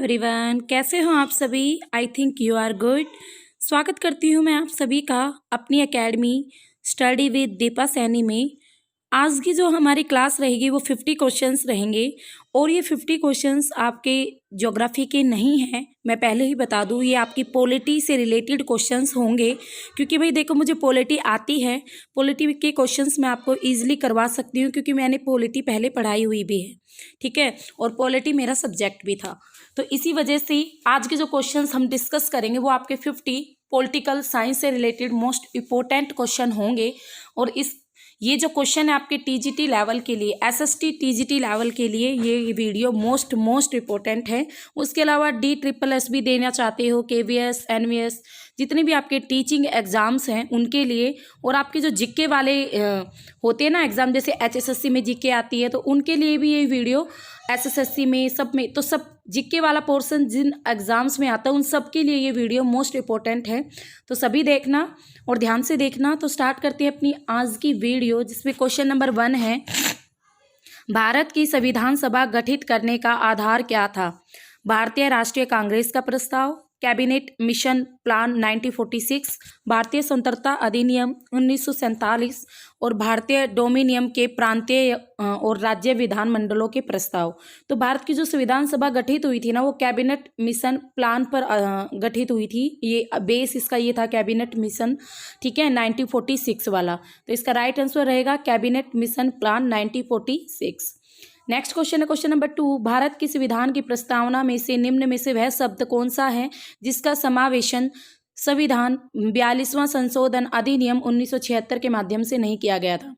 Everyone, कैसे हो आप सभी। I think you are good. स्वागत करती हूँ मैं आप सभी का अपनी academy study with Deepa Saini में। आज की जो हमारी क्लास रहेगी वो 50 क्वेश्चंस रहेंगे और ये 50 क्वेश्चंस आपके ज्योग्राफी के नहीं हैं। मैं पहले ही बता दूँ, ये आपकी पॉलिटी से रिलेटेड क्वेश्चंस होंगे, क्योंकि भाई देखो मुझे पॉलिटी आती है। पॉलिटी के क्वेश्चंस मैं आपको ईजिली करवा सकती हूँ क्योंकि मैंने पॉलिटी पहले पढ़ाई हुई भी है, ठीक है, और पॉलिटी मेरा सब्जेक्ट भी था। तो इसी वजह से आज के जो क्वेश्चंस हम डिस्कस करेंगे वो आपके 50 पॉलिटिकल साइंस से रिलेटेड मोस्ट इम्पोर्टेंट क्वेश्चन होंगे। और ये जो क्वेश्चन है आपके टीजीटी लेवल के लिए, एसएसटी टीजीटी लेवल के लिए ये वीडियो मोस्ट इम्पोर्टेंट है। उसके अलावा DSSS भी देना चाहते हो, KVS NVS जितने भी आपके टीचिंग एग्ज़ाम्स हैं उनके लिए, और आपके जो जीके वाले होते हैं ना एग्ज़ाम, जैसे HSSC में जीके आती है तो उनके लिए भी ये वीडियो, SSSC में सब में, तो सब जीके वाला पोर्शन जिन एग्ज़ाम्स में आता है उन सब के लिए ये वीडियो मोस्ट इम्पोर्टेंट है। तो सभी देखना और ध्यान से देखना। तो स्टार्ट करते हैं अपनी आज की वीडियो, जिसमें क्वेश्चन नंबर 1 है, भारत की संविधान सभा गठित करने का आधार क्या था। भारतीय राष्ट्रीय कांग्रेस का प्रस्ताव, कैबिनेट मिशन प्लान 1946, भारतीय स्वतंत्रता अधिनियम 1947 और भारतीय डोमिनियन के प्रांतीय और राज्य विधानमंडलों के प्रस्ताव। तो भारत की जो संविधान सभा गठित हुई थी ना, वो कैबिनेट मिशन प्लान पर गठित हुई थी। ये बेस इसका ये था कैबिनेट मिशन, ठीक है, 1946 वाला। तो इसका राइट आंसर रहेगा cabinet mission plan 1946। Next question है क्वेश्चन नंबर 2, भारत की संविधान की प्रस्तावना में से निम्न में से वह शब्द कौन सा है जिसका समावेशन संविधान 42वां संशोधन अधिनियम 1976 के माध्यम से नहीं किया गया था।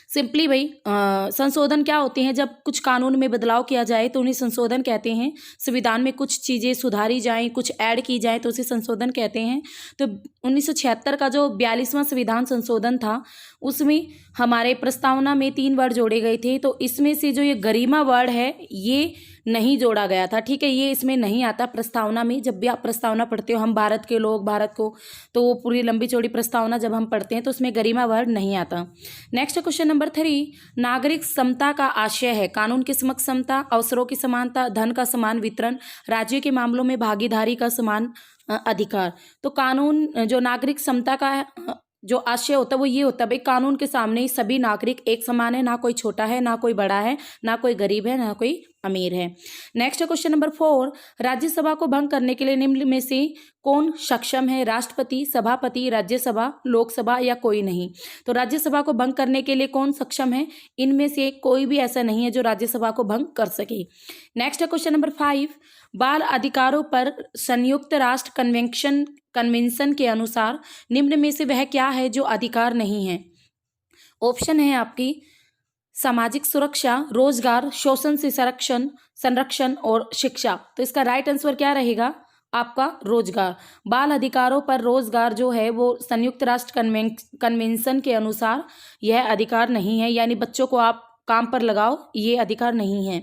सिंपली भाई संशोधन क्या होते हैं, जब कुछ कानून में बदलाव किया जाए तो उन्हें संशोधन कहते हैं। संविधान में कुछ चीज़ें सुधारी जाएं, कुछ ऐड की जाए तो उसे संशोधन कहते हैं। तो 1976 का जो 42वां संविधान संशोधन था उसमें हमारे प्रस्तावना में 3 वर्ड जोड़े गए थे। तो इसमें से जो ये गरिमा वर्ड है ये नहीं जोड़ा गया था, ठीक है, ये इसमें नहीं आता प्रस्तावना में। जब भी आप प्रस्तावना पढ़ते हो, हम भारत के लोग भारत को, तो वो पूरी लंबी चौड़ी प्रस्तावना जब हम पढ़ते हैं तो उसमें गरिमा वर्ड नहीं आता। नेक्स्ट क्वेश्चन नंबर 3, नागरिक समता का आशय है कानून की समक्ष समता, अवसरों की समानता, धन का समान वितरण, राज्यों के मामलों में भागीदारी का समान अधिकार। तो कानून जो नागरिक समता का जो आशय होता है वो ये होता है भाई, कानून के सामने ही सभी नागरिक एक समान है, ना कोई छोटा है, ना कोई बड़ा है, ना कोई गरीब है, ना कोई अमीर है। नेक्स्ट क्वेश्चन नंबर 4, राज्यसभा को भंग करने के लिए निम्न में से कौन सक्षम है, राष्ट्रपति, सभापति, राज्यसभा, लोकसभा या कोई नहीं। तो राज्यसभा को भंग करने के लिए कौन सक्षम है, इनमें से कोई भी ऐसा नहीं है जो राज्यसभा को भंग कर सके। नेक्स्ट क्वेश्चन नंबर 5, बाल अधिकारों पर संयुक्त राष्ट्र कन्वेंशन के अनुसार निम्न में से वह क्या है जो अधिकार नहीं है। ऑप्शन है आपकी सामाजिक सुरक्षा, रोजगार, शोषण से संरक्षण और शिक्षा। तो इसका राइट आंसर क्या रहेगा आपका रोजगार। बाल अधिकारों पर रोजगार जो है वो संयुक्त राष्ट्र कन्वेंशन के अनुसार यह अधिकार नहीं है, यानी बच्चों को आप काम पर लगाओ, ये अधिकार नहीं है।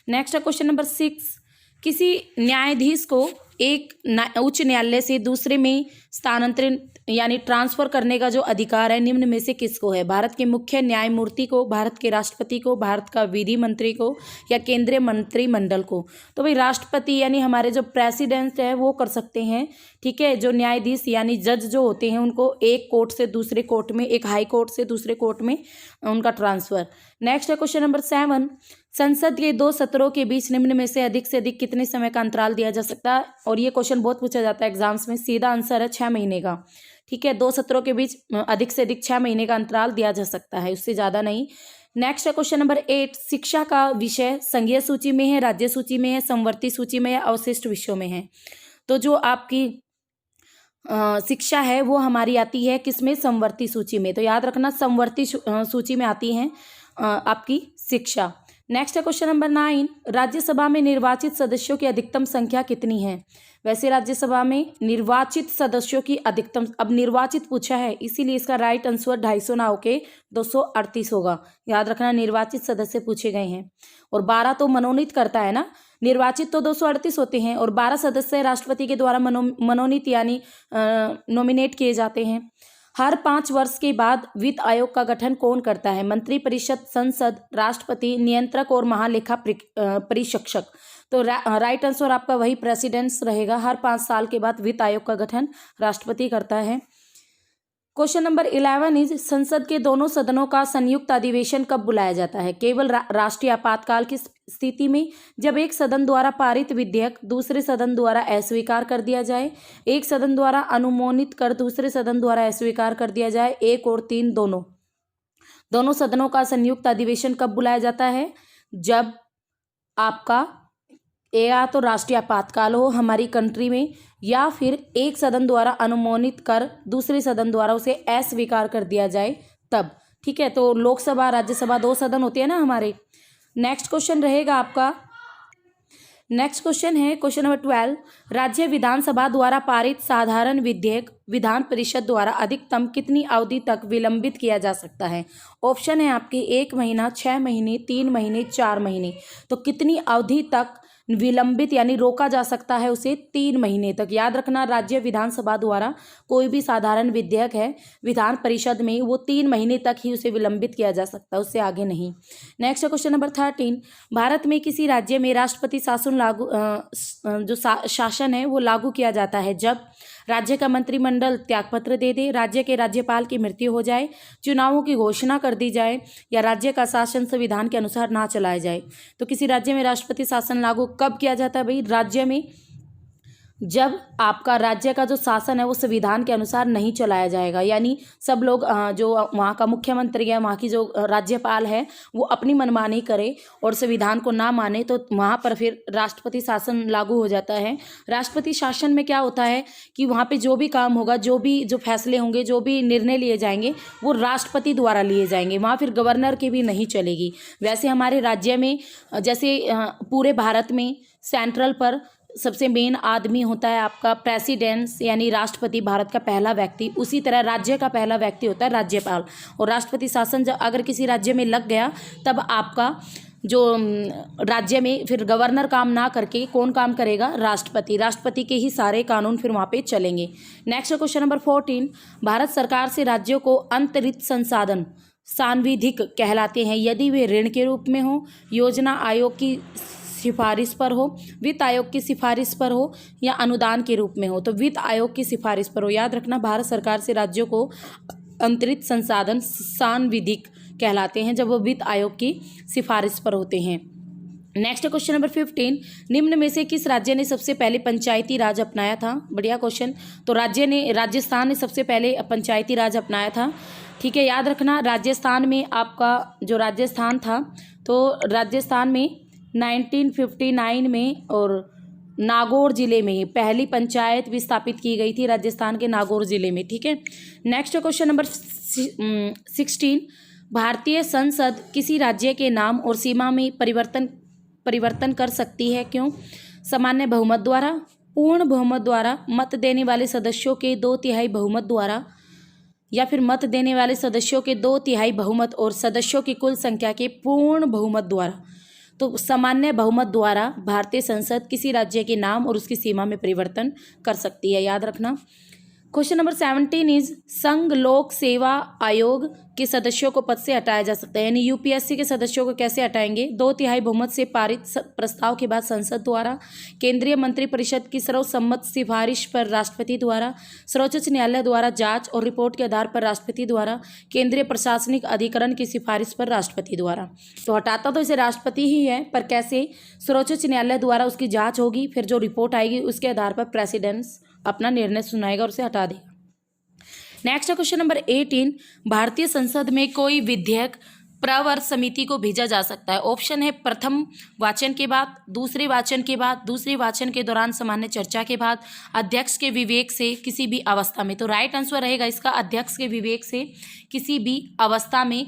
नेक्स्ट क्वेश्चन नंबर 6, किसी न्यायाधीश को एक उच्च न्यायालय से दूसरे में स्थानांतरित यानी ट्रांसफर करने का जो अधिकार है निम्न में से किसको है। भारत के मुख्य न्यायमूर्ति को, भारत के राष्ट्रपति को, भारत का विधि मंत्री को या केंद्रीय मंत्रिमंडल को। तो भाई राष्ट्रपति यानी हमारे जो प्रेसिडेंट है वो कर सकते हैं, ठीक है। जो न्यायाधीश यानी जज जो होते हैं उनको एक कोर्ट से दूसरे कोर्ट में, एक हाई कोर्ट से दूसरे कोर्ट में उनका ट्रांसफर। नेक्स्ट है क्वेश्चन नंबर 7, संसद के 2 सत्रों के बीच निम्न में से अधिक कितने समय का अंतराल दिया जा सकता है। और ये क्वेश्चन बहुत पूछा जाता है एग्जाम्स में। सीधा आंसर है 6 महीने का, ठीक है। 2 सत्रों के बीच अधिक से अधिक 6 महीने का अंतराल दिया जा सकता है, उससे ज़्यादा नहीं। नेक्स्ट है क्वेश्चन नंबर 8, शिक्षा का विषय संघीय सूची में है, राज्य सूची में है, समवर्ती सूची में या अवशिष्ट विषयों में है। तो जो आपकी शिक्षा है वो हमारी आती है किसमें, समवर्ती सूची में। तो याद रखना समवर्ती सूची में आती है आपकी शिक्षा। नेक्स्ट है क्वेश्चन नंबर 9, राज्यसभा में निर्वाचित सदस्यों की अधिकतम संख्या कितनी है। वैसे राज्यसभा में निर्वाचित सदस्यों की अधिकतम, अब निर्वाचित पूछा है इसीलिए इसका राइट आंसर 250 ना होके 238 होगा। याद रखना निर्वाचित सदस्य पूछे गए हैं, और 12 तो मनोनीत करता है ना, निर्वाचित तो 238 होते हैं और 12 सदस्य राष्ट्रपति के द्वारा मनोनीत यानी नॉमिनेट किए जाते हैं। हर 5 वर्ष के बाद वित्त आयोग का गठन कौन करता है? मंत्रिपरिषद, संसद, राष्ट्रपति, नियंत्रक और महालेखा परीक्षक। तो राइट आंसर आपका वही प्रेसिडेंट्स रहेगा। हर 5 साल के बाद वित्त आयोग का गठन राष्ट्रपति करता है। क्वेश्चन नंबर 11 इज संसद के दोनों सदनों का संयुक्त अधिवेशन कब बुलाया जाता है? केवल राष्ट्रीय आपातकाल की स्थिति में, जब एक सदन द्वारा पारित विधेयक दूसरे सदन द्वारा अस्वीकार कर दिया जाए, एक सदन द्वारा अनुमोदित कर दूसरे सदन द्वारा अस्वीकार कर दिया जाए, 1 और 3 दोनों सदनों का संयुक्त अधिवेशन कब बुलाया जाता है? जब आपका या तो राष्ट्रीय आपातकाल हो हमारी कंट्री में, या फिर एक सदन द्वारा अनुमोदित कर दूसरे सदन द्वारा उसे अस्वीकार कर दिया जाए तब। ठीक है, तो लोकसभा राज्यसभा 2 सदन होते हैं ना हमारे। नेक्स्ट क्वेश्चन रहेगा आपका, नेक्स्ट क्वेश्चन है क्वेश्चन नंबर 12। राज्य विधानसभा द्वारा पारित साधारण विधेयक विधान परिषद द्वारा अधिकतम कितनी अवधि तक विलंबित किया जा सकता है? ऑप्शन है आपके 1 महीना, 6 महीने, 3 महीने, 4 महीने। तो कितनी अवधि तक विलंबित यानी रोका जा सकता है उसे? 3 महीने तक। याद रखना, राज्य विधानसभा द्वारा कोई भी साधारण विधेयक है विधान परिषद में, वो 3 महीने तक ही उसे विलंबित किया जा सकता है, उससे आगे नहीं। Next question number 13। भारत में किसी राज्य में राष्ट्रपति शासन शासन है वो लागू किया जाता है जब राज्य का मंत्रिमंडल त्यागपत्र दे दे, राज्य के राज्यपाल की मृत्यु हो जाए, चुनावों की घोषणा कर दी जाए, या राज्य का शासन संविधान के अनुसार ना चलाया जाए। तो किसी राज्य में राष्ट्रपति शासन लागू कब किया जाता है भाई? राज्य में जब आपका राज्य का जो शासन है वो संविधान के अनुसार नहीं चलाया जाएगा, यानी सब लोग जो वहाँ का मुख्यमंत्री है, वहाँ की जो राज्यपाल है, वो अपनी मनमानी करे और संविधान को ना माने, तो वहाँ पर फिर राष्ट्रपति शासन लागू हो जाता है। राष्ट्रपति शासन में क्या होता है कि वहाँ पे जो भी काम होगा, जो फैसले होंगे, जो भी निर्णय लिए जाएंगे, वो राष्ट्रपति द्वारा लिए जाएंगे, वहाँ फिर गवर्नर की भी नहीं चलेगी। वैसे हमारे राज्य में, जैसे पूरे भारत में सेंट्रल पर सबसे मेन आदमी होता है आपका प्रेसिडेंट, यानी राष्ट्रपति, भारत का पहला व्यक्ति। उसी तरह राज्य का पहला व्यक्ति होता है राज्यपाल। और राष्ट्रपति शासन जब अगर किसी राज्य में लग गया, तब आपका जो राज्य में फिर गवर्नर काम ना करके कौन काम करेगा? राष्ट्रपति। राष्ट्रपति के ही सारे कानून फिर वहाँ पे चलेंगे। Next question number 14। भारत सरकार से राज्यों को अंतरित संसाधन सांविधिक कहलाते हैं यदि वे ऋण के रूप में हो, योजना आयोग की सिफारिश पर हो, वित्त आयोग की सिफारिश पर हो, या अनुदान के रूप में हो। तो वित्त आयोग की सिफारिश पर हो। याद रखना, भारत सरकार से राज्यों को अंतरित संसाधन सांविधिक कहलाते हैं जब वो वित्त आयोग की सिफारिश पर होते हैं। Next question number 15। निम्न में से किस राज्य ने सबसे पहले पंचायती राज अपनाया था? बढ़िया क्वेश्चन। तो राजस्थान ने सबसे पहले पंचायती राज अपनाया था। ठीक है, याद रखना, राजस्थान में आपका जो राजस्थान था, तो राजस्थान में 1959 में और नागौर जिले में पहली पंचायत भी स्थापित की गई थी, राजस्थान के नागौर जिले में। ठीक है, नेक्स्ट क्वेश्चन नंबर 16। भारतीय संसद किसी राज्य के नाम और सीमा में परिवर्तन कर सकती है, क्यों? सामान्य बहुमत द्वारा, पूर्ण बहुमत द्वारा, मत देने वाले सदस्यों के 2/3 बहुमत द्वारा, या फिर मत देने वाले सदस्यों के 2/3 बहुमत और सदस्यों की कुल संख्या के पूर्ण बहुमत द्वारा। तो सामान्य बहुमत द्वारा भारतीय संसद किसी राज्य के नाम और उसकी सीमा में परिवर्तन कर सकती है, याद रखना। क्वेश्चन नंबर 17 इज संघ लोक सेवा आयोग के सदस्यों को पद से हटाया जा सकता है, यानी यूपीएससी के सदस्यों को कैसे हटाएंगे? 2/3 बहुमत से पारित प्रस्ताव के बाद संसद द्वारा, केंद्रीय मंत्रिपरिषद की सर्वसम्मत सिफारिश पर राष्ट्रपति द्वारा, सर्वोच्च न्यायालय द्वारा जांच और रिपोर्ट के आधार पर राष्ट्रपति द्वारा, केंद्रीय प्रशासनिक अधिकरण की सिफारिश पर राष्ट्रपति द्वारा। तो हटाता तो इसे राष्ट्रपति ही है, पर कैसे? सर्वोच्च न्यायालय द्वारा उसकी जाँच होगी, फिर जो रिपोर्ट आएगी उसके आधार पर प्रेसिडेंट्स अपना निर्णय सुनाएगा और उसे हटा देगा। Next question number 18। भारतीय संसद में कोई विधेयक प्रवर समिति को भेजा जा सकता है। ऑप्शन है प्रथम वाचन के बाद, दूसरे वाचन के बाद, दूसरे वाचन के दौरान सामान्य चर्चा के बाद, अध्यक्ष के विवेक से किसी भी अवस्था में। तो राइट आंसर रहेगा इसका अध्यक्ष के विवेक से किसी भी अवस्था में।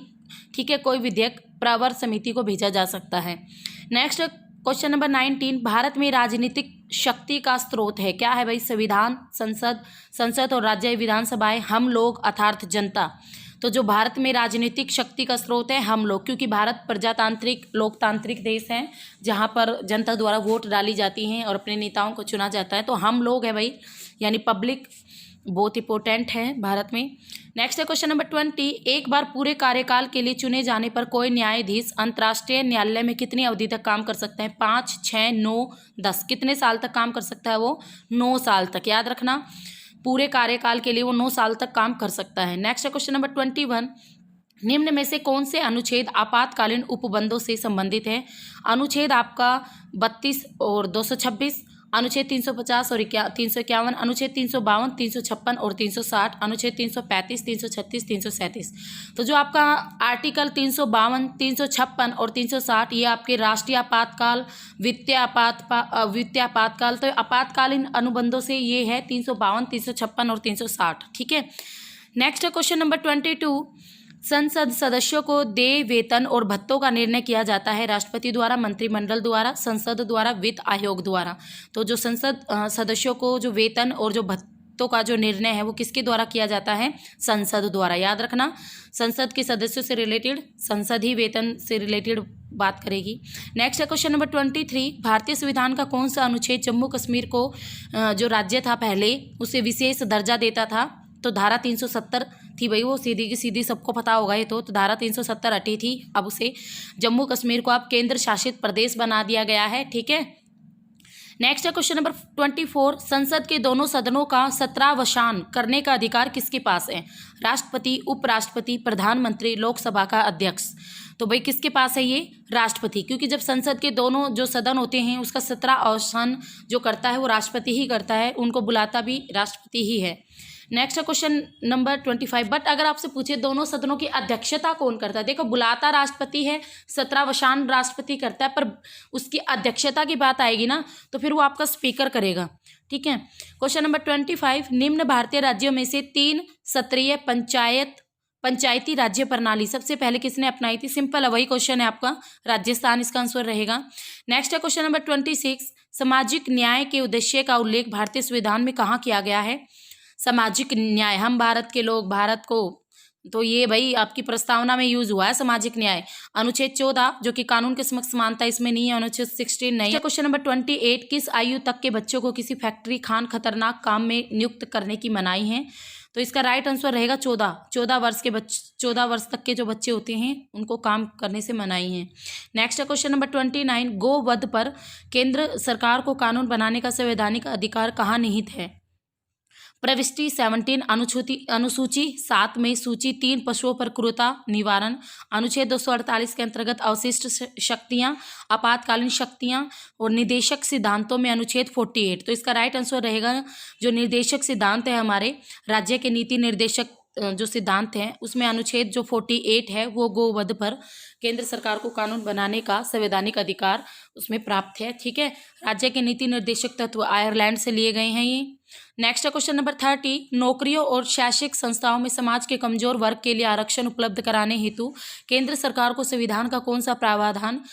ठीक है, कोई विधेयक प्रवर समिति को भेजा जा सकता है। Next question number 19। भारत में राजनीतिक शक्ति का स्रोत है, क्या है भाई? संविधान, संसद और राज्य विधानसभाएं, हम लोग अर्थात जनता। तो जो भारत में राजनीतिक शक्ति का स्रोत है, हम लोग, क्योंकि भारत प्रजातांत्रिक लोकतांत्रिक देश है जहां पर जनता द्वारा वोट डाली जाती हैं और अपने नेताओं को चुना जाता है। तो हम लोग है भाई, यानी पब्लिक बहुत इंपॉर्टेंट है भारत में। नेक्स्ट है क्वेश्चन नंबर 20, एक बार पूरे कार्यकाल के लिए चुने जाने पर कोई न्यायाधीश अंतर्राष्ट्रीय न्यायालय में कितनी अवधि तक काम कर सकते हैं? 5, 6, 9, 10। कितने साल तक काम कर सकता है वो? 9 साल तक। याद रखना, पूरे कार्यकाल के लिए वो 9 साल तक काम कर सकता है। नेक्स्ट है क्वेश्चन नंबर 21, निम्न में से कौन से अनुच्छेद आपातकालीन उपबंधों से संबंधित है? अनुच्छेद आपका 32 और 226, अनुच्छेद 350 और 351, अनुच्छेद 352, 356 और 360, अनुच्छेद 335, 336, 337। तो जो आपका आर्टिकल 352, 356 और 360 ये आपके राष्ट्रीय आपातकाल, वित्तीय आपातकाल, तो आपातकालीन अनुबंधों से ये है 352, 356 और 360। ठीक है। नेक्स्ट है क्वेश्चन नंबर 22, संसद सदस्यों को देय वेतन और भत्तों का निर्णय किया जाता है राष्ट्रपति द्वारा, मंत्रिमंडल द्वारा, संसद द्वारा, वित्त आयोग द्वारा। तो जो संसद सदस्यों को जो वेतन और जो भत्तों का जो निर्णय है वो किसके द्वारा किया जाता है? संसद द्वारा। याद रखना, संसद के सदस्यों से रिलेटेड संसद ही वेतन से रिलेटेड बात करेगी। नेक्स्ट है क्वेश्चन नंबर 23, भारतीय संविधान का कौन सा अनुच्छेद जम्मू कश्मीर को जो राज्य था पहले उसे विशेष दर्जा देता था? तो धारा 370 थी भाई, वो सीधी की सीधी सबको पता होगा ये तो धारा 370 हटी थी। अब उसे जम्मू कश्मीर को अब केंद्र शासित प्रदेश बना दिया गया है। ठीक है। नेक्स्ट है क्वेश्चन नंबर 24, संसद के दोनों सदनों का सत्रावसान करने का अधिकार किसके पास है? राष्ट्रपति, उपराष्ट्रपति, प्रधानमंत्री, लोकसभा का अध्यक्ष। तो भाई किसके पास है ये? राष्ट्रपति, क्योंकि जब संसद के दोनों जो सदन होते हैं उसका सत्रावसान जो करता है वो राष्ट्रपति ही करता है, उनको बुलाता भी राष्ट्रपति ही है। नेक्स्ट है क्वेश्चन नंबर 25, बट अगर आपसे पूछे दोनों सदनों की अध्यक्षता कौन करता है? देखो, बुलाता राष्ट्रपति है, सत्रावसान राष्ट्रपति करता है, पर उसकी अध्यक्षता की बात आएगी ना तो फिर वो आपका स्पीकर करेगा। ठीक है। क्वेश्चन नंबर 25, निम्न भारतीय राज्यों में से 3 सत्रीय पंचायती राज्य प्रणाली सबसे पहले किसने अपनाई थी? सिंपल है, वही क्वेश्चन है आपका, राजस्थान इसका आंसर रहेगा। नेक्स्ट है क्वेश्चन नंबर 26, सामाजिक न्याय के उद्देश्य का उल्लेख भारतीय संविधान में कहाँ किया गया है? सामाजिक न्याय, हम भारत के लोग, भारत को, तो ये भाई आपकी प्रस्तावना में यूज हुआ है सामाजिक न्याय। अनुच्छेद 14 जो कि कानून के समक्ष समानता इसमें नहीं है, अनुच्छेद 16 नहीं है। क्वेश्चन नंबर 28, किस आयु तक के बच्चों को किसी फैक्ट्री, खान, खतरनाक काम में नियुक्त करने की मनाही है? तो इसका राइट आंसर रहेगा 14 वर्ष के 14 वर्ष तक के जो बच्चे होते हैं उनको काम करने से मनाही है। नेक्स्ट है क्वेश्चन नंबर 29, गोवध पर केंद्र सरकार को कानून बनाने का संवैधानिक अधिकार कहाँ निहित है? प्रविष्टि 17, अनुसूची 7 में सूची 3 पशुओं पर क्रूरता निवारण, अनुच्छेद 248 के अंतर्गत अवशिष्ट शक्तियां, आपातकालीन शक्तियां और निर्देशक सिद्धांतों में अनुच्छेद 48। तो इसका राइट आंसर रहेगा जो निर्देशक सिद्धांत है हमारे राज्य के नीति निर्देशक जो सिद्धांत हैं उसमें अनुच्छेद जो 48 है वो गोवध पर केंद्र सरकार को कानून बनाने का संवैधानिक अधिकार उसमें प्राप्त है। ठीक है। राज्य के नीति निर्देशक तत्व आयरलैंड से लिए गए हैं ये। नेक्स्ट है क्वेश्चन नंबर 30, नौकरियों और शैक्षिक संस्थाओं में समाज के कमजोर वर्ग के लिए आरक्षण उपलब्ध कराने हेतु केंद्र सरकार को संविधान का कौन सा प्रावधान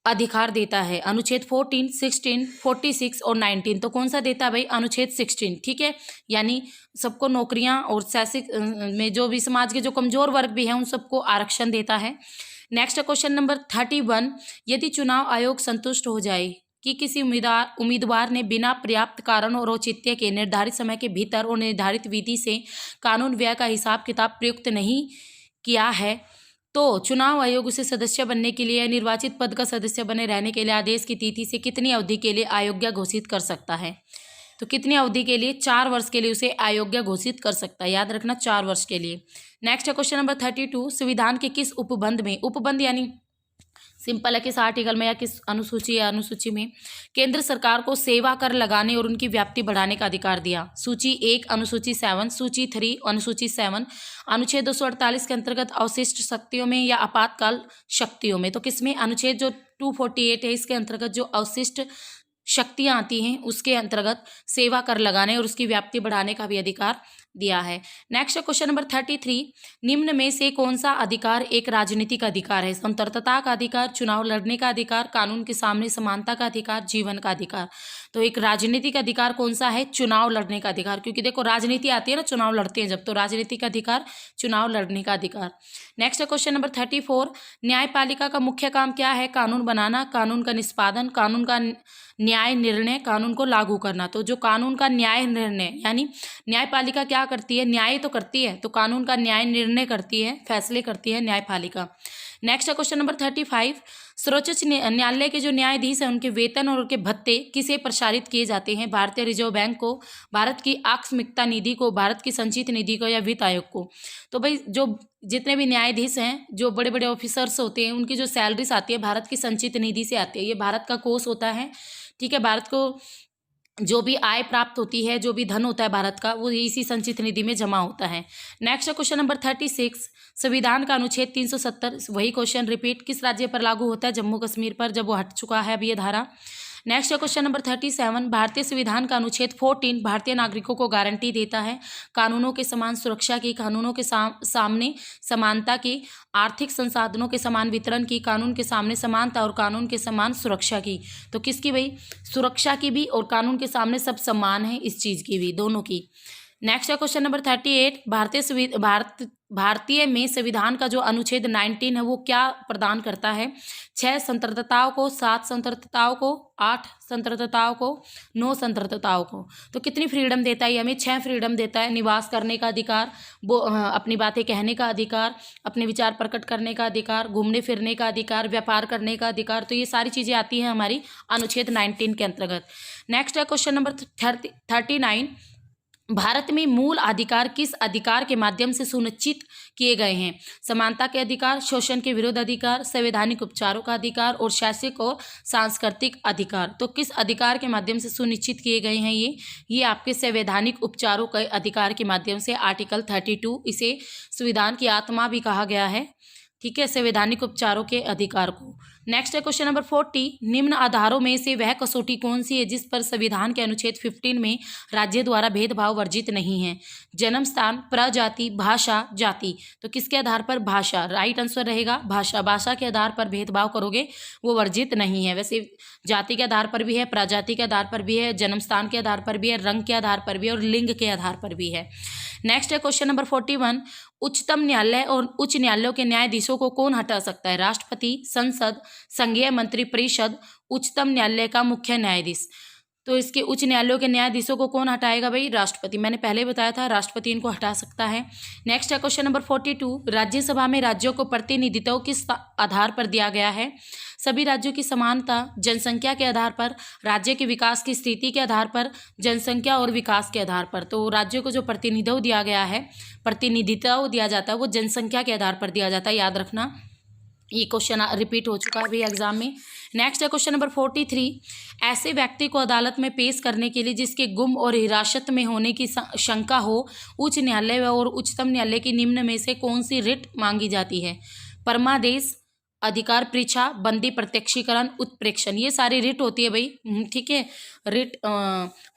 अधिकार देता है? अनुच्छेद 14, 16, 46 और 19। तो कौन सा देता है भाई? अनुच्छेद 16। ठीक है। यानी सबको नौकरियां और शैक्षिक में जो भी समाज के जो कमजोर वर्ग भी हैं उन सबको आरक्षण देता है। नेक्स्ट क्वेश्चन नंबर 31, यदि चुनाव आयोग संतुष्ट हो जाए कि किसी उम्मीदवार ने बिना पर्याप्त कारण और औचित्य के निर्धारित समय के भीतर और निर्धारित विधि से कानून व्यय का हिसाब किताब प्रयुक्त नहीं किया है तो चुनाव आयोग उसे सदस्य बनने के लिए, निर्वाचित पद का सदस्य बने रहने के लिए आदेश की तिथि से कितनी अवधि के लिए अयोग्य घोषित कर सकता है? तो कितनी अवधि के लिए? 4 वर्ष के लिए उसे अयोग्य घोषित कर सकता है। याद रखना, 4 वर्ष के लिए। नेक्स्ट है क्वेश्चन नंबर 32, संविधान के किस उपबंध में, उपबंध यानी सिंपल है किस आर्टिकल में या किस अनुसूची में केंद्र सरकार को सेवा कर लगाने और उनकी व्याप्ति बढ़ाने का अधिकार दिया? सूची 1 अनुसूची 7, सूची 3 अनुसूची 7, अनुच्छेद 248 के अंतर्गत अवशिष्ट शक्तियों में या आपातकाल शक्तियों में? तो किसमें? अनुच्छेद जो 248 है इसके अंतर्गत जो अवशिष्ट शक्तियां आती हैं उसके अंतर्गत सेवा कर लगाने और उसकी व्याप्ति बढ़ाने का भी अधिकार दिया है। नेक्स्ट क्वेश्चन नंबर 33, निम्न में से कौन सा अधिकार एक राजनीतिक अधिकार है? स्वतंत्रता का अधिकार, चुनाव लड़ने का अधिकार, कानून के सामने समानता का अधिकार, जीवन का अधिकार। तो एक राजनीतिक अधिकार कौन सा है? चुनाव लड़ने का अधिकार, क्योंकि देखो राजनीति आती है ना, चुनाव लड़ते हैं जब, तो राजनीतिक अधिकार, चुनाव लड़ने का अधिकार। नेक्स्ट है क्वेश्चन नंबर 34, न्यायपालिका का मुख्य काम क्या है? कानून बनाना, कानून का निष्पादन, कानून का न्याय निर्णय, कानून को लागू करना। तो जो कानून का न्याय निर्णय, यानी न्यायपालिका क्या करती है? न्याय तो करती है, तो कानून का न्याय निर्णय करती है, फैसले करती है न्यायपालिका। नेक्स्ट है क्वेश्चन नंबर 35, सर्वोच्च न्यायालय के जो न्यायाधीश हैं उनके वेतन और उनके भत्ते किसे प्रसारित किए जाते हैं? भारतीय रिजर्व बैंक को, भारत की आकस्मिकता निधि को, भारत की संचित निधि को, या वित्त आयोग को? तो भाई जो जितने भी न्यायाधीश हैं, जो बड़े बड़े ऑफिसर्स होते हैं, उनकी जो सैलरीज आती है भारत की संचित निधि से आती है। ये भारत का कोष होता है, ठीक है। भारत को जो भी आय प्राप्त होती है, जो भी धन होता है भारत का, वो इसी संचित निधि में जमा होता है। नेक्स्ट है क्वेश्चन नंबर 36, संविधान का अनुच्छेद 370, वही क्वेश्चन रिपीट, किस राज्य पर लागू होता है? जम्मू कश्मीर पर, जब वो हट चुका है अब ये धारा। नेक्स्ट है क्वेश्चन नंबर 37, भारतीय संविधान का अनुच्छेद 14 भारतीय नागरिकों को गारंटी देता है कानूनों के समान सुरक्षा की, कानूनों के सामने समानता की, आर्थिक संसाधनों के समान वितरण की, कानून के सामने समानता और कानून के समान सुरक्षा की। तो किसकी भाई? सुरक्षा की भी और कानून के सामने सब समान है, इस चीज़ की भी, दोनों की। नेक्स्ट है क्वेश्चन नंबर 38, भारतीय में संविधान का जो अनुच्छेद 19 है वो क्या प्रदान करता है? 6 स्वतंत्रताओं को, 7 स्वतंत्रताओं को, 8 स्वतंत्रताओं को, 9 स्वतंत्रताओं को। तो कितनी फ्रीडम देता है? हमें 6 फ्रीडम देता है। निवास करने का अधिकार, वो अपनी बातें कहने का अधिकार, अपने विचार प्रकट करने का अधिकार, घूमने फिरने का अधिकार, व्यापार करने का अधिकार। तो ये सारी चीज़ें आती हैं हमारी अनुच्छेद 19 के अंतर्गत। नेक्स्ट है क्वेश्चन नंबर 39, भारत में मूल अधिकार किस अधिकार के माध्यम से सुनिश्चित किए गए हैं? समानता के अधिकार, शोषण के विरुद्ध अधिकार, संवैधानिक उपचारों का अधिकार और शैक्षिक और सांस्कृतिक अधिकार। तो किस अधिकार के माध्यम से सुनिश्चित किए गए हैं ये आपके संवैधानिक उपचारों के अधिकार के माध्यम से, आर्टिकल 32, इसे संविधान की आत्मा भी कहा गया है, ठीक है, संवैधानिक उपचारों के अधिकार को। नेक्स्ट है क्वेश्चन नंबर 40, निम्न आधारों में से वह कसौटी कौन सी है जिस पर संविधान के अनुच्छेद 15 में राज्य द्वारा भेदभाव वर्जित नहीं है? जन्म स्थान, प्रजाति, भाषा, जाति। तो किसके आधार पर? भाषा, राइट आंसर रहेगा भाषा। भाषा के आधार पर भेदभाव करोगे वो वर्जित नहीं है। वैसे जाति के आधार पर भी है, प्रजाति के आधार पर भी है, जन्म स्थान के आधार पर भी है, रंग के आधार पर भी है और लिंग के आधार पर भी है। नेक्स्ट है क्वेश्चन नंबर 41, उच्चतम न्यायालय और उच्च न्यायालयों के न्यायाधीशों को कौन हटा सकता है? राष्ट्रपति, संसद, संघीय मंत्री परिषद, उच्चतम न्यायालय का मुख्य न्यायाधीश। तो इसके उच्च न्यायालयों के न्यायाधीशों को कौन हटाएगा भाई? राष्ट्रपति। मैंने पहले बताया था राष्ट्रपति इनको हटा सकता है। नेक्स्ट है क्वेश्चन नंबर 42, राज्यसभा में राज्यों को प्रतिनिधित्व किस आधार पर दिया गया है? सभी राज्यों की समानता, जनसंख्या के आधार पर, राज्य के विकास की स्थिति के आधार पर, जनसंख्या और विकास के आधार पर। तो राज्यों को जो प्रतिनिधित्व दिया गया है, प्रतिनिधित्व दिया जाता है, वो जनसंख्या के आधार पर दिया जाता है, याद रखना। ये क्वेश्चन रिपीट हो चुका है भी एग्जाम में। नेक्स्ट है क्वेश्चन नंबर 43, ऐसे व्यक्ति को अदालत में पेश करने के लिए जिसके गुम और हिरासत में होने की शंका हो, उच्च न्यायालय और उच्चतम न्यायालय की निम्न में से कौन सी रिट मांगी जाती है? परमादेश, अधिकार परीक्षा, बंदी प्रत्यक्षीकरण, उत्प्रेक्षण। ये सारी रिट होती है भाई, ठीक है, रिट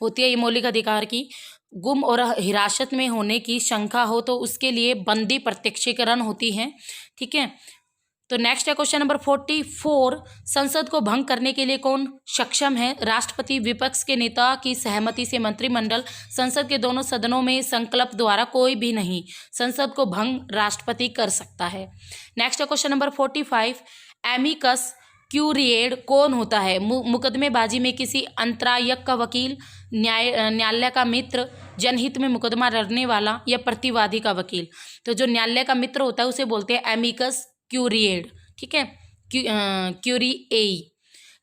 होती है ये मौलिक अधिकार की। गुम और हिरासत में होने की शंका हो तो उसके लिए बंदी प्रत्यक्षीकरण होती है, ठीक है। तो नेक्स्ट है क्वेश्चन नंबर 44, संसद को भंग करने के लिए कौन सक्षम है? राष्ट्रपति, विपक्ष के नेता की सहमति से मंत्रिमंडल, संसद के दोनों सदनों में संकल्प द्वारा कोई भी नहीं। संसद को भंग राष्ट्रपति कर सकता है। नेक्स्ट है क्वेश्चन नंबर 45, एमिकस क्यूरिएड कौन होता है? मुकदमेबाजी में किसी अंतरायक का वकील, न्यायालय का मित्र, जनहित में मुकदमा लड़ने वाला या प्रतिवादी का वकील। तो जो न्यायालय का मित्र होता है उसे बोलते हैं एमिकस क्यूरिएड, ठीक है, क्यूरिएई।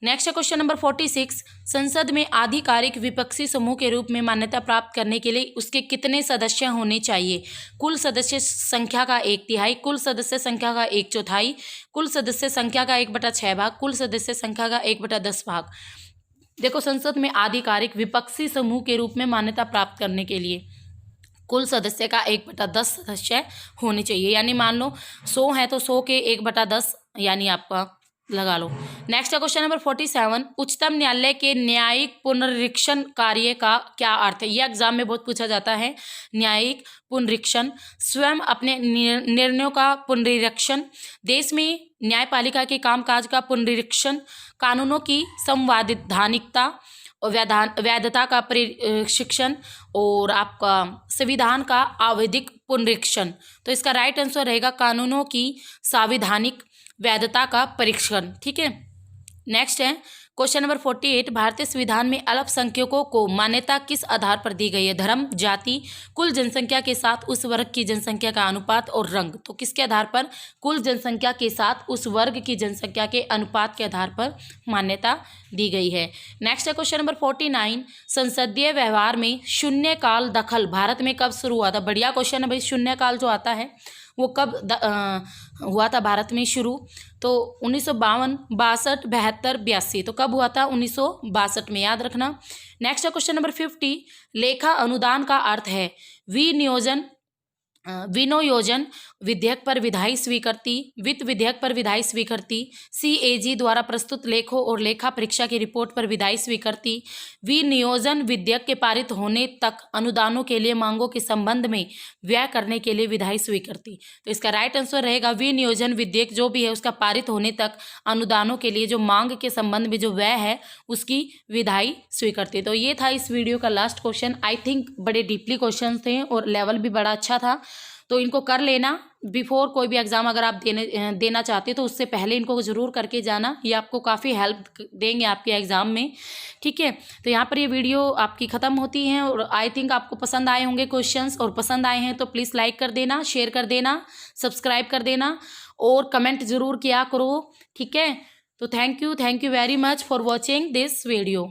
नेक्स्ट है क्वेश्चन नंबर 46, संसद में आधिकारिक विपक्षी समूह के रूप में मान्यता प्राप्त करने के लिए उसके कितने सदस्य होने चाहिए? कुल सदस्य संख्या का 1/3, कुल सदस्य संख्या का 1/4, कुल सदस्य संख्या का 1/6 भाग, कुल सदस्य संख्या का 1/10 भाग। देखो, संसद में आधिकारिक विपक्षी समूह के रूप में मान्यता प्राप्त करने के लिए कुल सदस्य का 1/10 सदस्य होने चाहिए, यानी मान लो 100 है तो 100 के 1/10 यानी आपका लगा लो। नेक्स्ट है क्वेश्चन नंबर 47, उच्चतम न्यायालय के न्यायिक पुनरीक्षण कार्य का क्या अर्थ है? यह एग्जाम में बहुत पूछा जाता है। न्यायिक पुनरीक्षण, स्वयं अपने निर्णयों का पुनरीक्षण, देश में न्यायपालिका के कामकाज का पुनरीक्षण, कानूनों की संवैधानिकता और वैधता का प्रशिक्षण और आपका संविधान का आवधिक पुनरीक्षण। तो इसका राइट आंसर रहेगा कानूनों की संवैधानिक वैधता का परीक्षण। ठीक है, नेक्स्ट है क्वेश्चन नंबर 48, भारतीय संविधान में अल्पसंख्यकों को मान्यता किस आधार पर दी गई है? धर्म, जाति, कुल जनसंख्या के साथ उस वर्ग की जनसंख्या का अनुपात और रंग। तो किसके आधार पर? कुल जनसंख्या के साथ उस वर्ग की जनसंख्या के अनुपात के आधार पर मान्यता दी गई है। नेक्स्ट है क्वेश्चन नंबर 49, संसदीय व्यवहार में शून्यकाल दखल भारत में कब शुरू हुआ था? बढ़िया क्वेश्चन है भाई। शून्यकाल जो आता है वो कब हुआ था भारत में शुरू? तो 1952, 62, 72, 82। तो कब हुआ था? 1962 में, याद रखना। नेक्स्ट है क्वेश्चन नंबर 50, लेखा अनुदान का अर्थ है विनियोजन विधेयक पर विधायी स्वीकृति, वित्त विधेयक पर विधायी स्वीकृति, CAG द्वारा प्रस्तुत लेखों और लेखा परीक्षा की रिपोर्ट पर विधायी स्वीकृति, विनियोजन विधेयक के पारित होने तक अनुदानों के लिए मांगों के संबंध में व्यय करने के लिए विधायी स्वीकृति। तो इसका राइट आंसर रहेगा विनियोजन विधेयक जो भी है उसका पारित होने तक अनुदानों के लिए जो मांग के संबंध में जो व्यय है उसकी विधायी स्वीकृति। तो ये था इस वीडियो का लास्ट क्वेश्चन। आई थिंक बड़े डीपली क्वेश्चन थे और लेवल भी बड़ा अच्छा था, तो इनको कर लेना बिफोर कोई भी एग्ज़ाम अगर आप देना चाहते हो तो उससे पहले इनको ज़रूर करके जाना। ये आपको काफ़ी हेल्प देंगे आपके एग्ज़ाम में। ठीक है, तो यहाँ पर ये वीडियो आपकी ख़त्म होती है और आई थिंक आपको पसंद आए होंगे क्वेश्चंस, और पसंद आए हैं तो प्लीज़ लाइक कर देना, शेयर कर देना, सब्सक्राइब कर देना और कमेंट ज़रूर किया करो। ठीक है, तो thank you very much for watching this video.